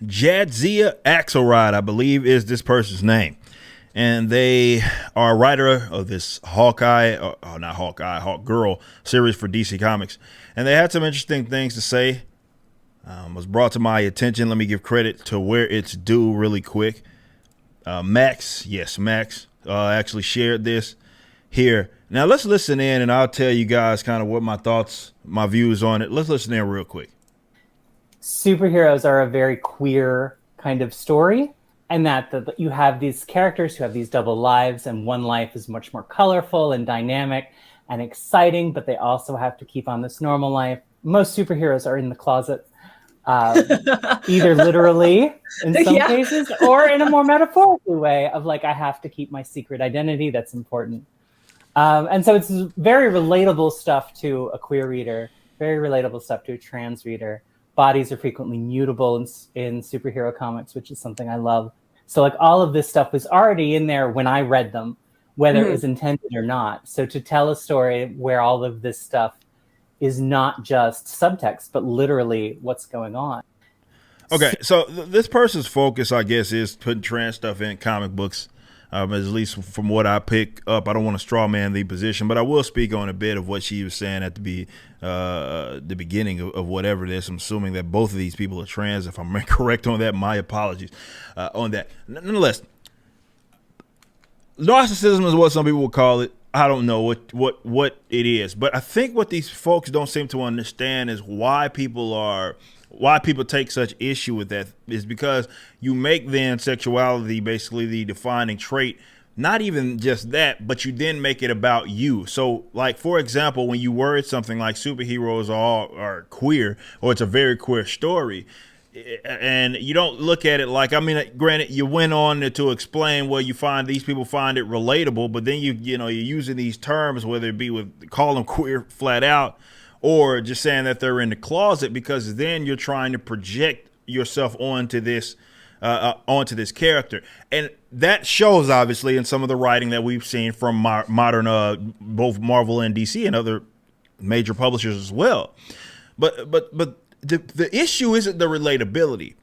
Jadzia Axelrod, I believe, is this person's name. And they are a writer of this Hawk Girl series for DC Comics. And they had some interesting things to say. Was brought to my attention. Let me give credit to where it's due really quick. Max actually shared this here. Now let's listen in and I'll tell you guys kind of what my thoughts, my views on it. Let's listen in real quick. Superheroes are a very queer kind of story, and that you have these characters who have these double lives, and one life is much more colorful and dynamic and exciting, but they also have to keep on this normal life. Most superheroes are in the closet, either literally in some cases or in a more metaphorical way of like, I have to keep my secret identity. That's important. And so it's very relatable stuff to a queer reader, very relatable stuff to a trans reader. Bodies are frequently mutable in superhero comics, which is something I love. So like all of this stuff was already in there when I read them, whether it was intended or not. So to tell a story where all of this stuff is not just subtext, but literally what's going on. Okay, so this person's focus, I guess, is putting trans stuff in comic books. At least from what I pick up. I don't want to straw man the position, but I will speak on a bit of what she was saying at the beginning of whatever it is. I'm assuming that both of these people are trans. If I'm correct on that, my apologies on that. Nonetheless, narcissism is what some people will call it. I don't know what it is, but I think what these folks don't seem to understand is why people take such issue with that is because you make then sexuality basically the defining trait. Not even just that, but you then make it about you. So like, for example, when you word something like superheroes are queer, or it's a very queer story, and you don't look at it like, I mean, granted, you went on to explain, well, you find these people find it relatable, but then you're using these terms, whether it be with call them queer flat out, or just saying that they're in the closet, because then you're trying to project yourself onto this character. And that shows obviously in some of the writing that we've seen from modern both Marvel and DC and other major publishers as well. But the issue isn't the relatability,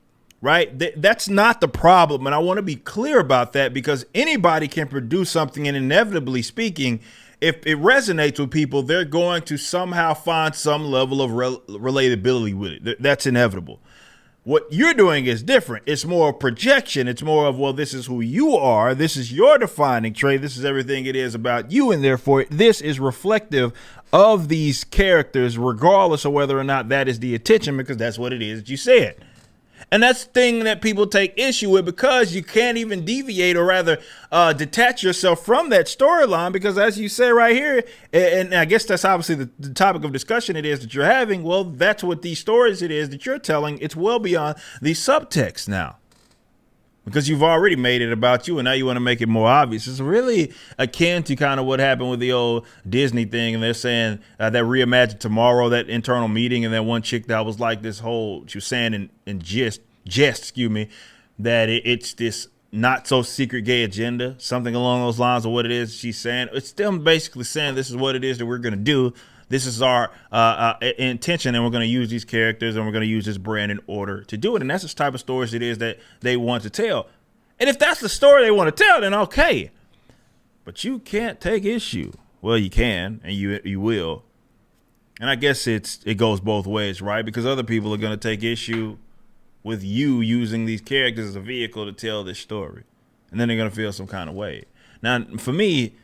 right? That's not the problem. And I want to be clear about that, because anybody can produce something, and inevitably speaking, if it resonates with people, they're going to somehow find some level of relatability with it. That's inevitable. What you're doing is different. It's more of projection. It's more of, well, this is who you are. This is your defining trait. This is everything it is about you. And therefore, this is reflective of these characters, regardless of whether or not that is the intention, because that's what it is that you said. And that's the thing that people take issue with, because you can't even deviate, or rather detach yourself from that storyline, because as you say right here, and I guess that's obviously the topic of discussion it is that you're having, well, that's what these stories it is that you're telling. It's well beyond the subtext now, because you've already made it about you, and now you want to make it more obvious. It's really akin to kind of what happened with the old Disney thing, and they're saying that Reimagine Tomorrow, that internal meeting, and that one chick that was like this whole, she was saying in jest, that it's this not so secret gay agenda, something along those lines of what it is she's saying. It's them basically saying this is what it is that we're going to do. This is our intention, and we're going to use these characters, and we're going to use this brand in order to do it. And that's the type of stories it is that they want to tell. And if that's the story they want to tell, then okay. But you can't take issue. Well, you can, and you will. And I guess it goes both ways, right? Because other people are going to take issue with you using these characters as a vehicle to tell this story. And then they're going to feel some kind of way. Now, for me,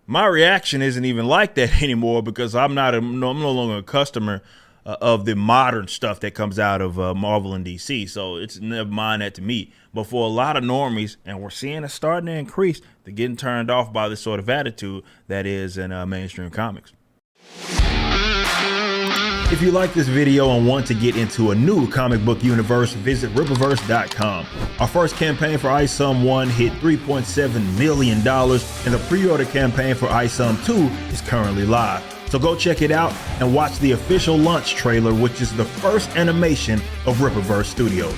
my reaction isn't even like that anymore, because I'm no longer a customer of the modern stuff that comes out of Marvel and DC. So it's never mind that to me. But for a lot of normies, and we're seeing it starting to increase, they're getting turned off by this sort of attitude that is in mainstream comics. If you like this video and want to get into a new comic book universe, visit Rippaverse.com. Our first campaign for ISOM 1 hit $3.7 million, and the pre-order campaign for ISOM 2 is currently live. So go check it out and watch the official launch trailer, which is the first animation of Rippaverse Studios.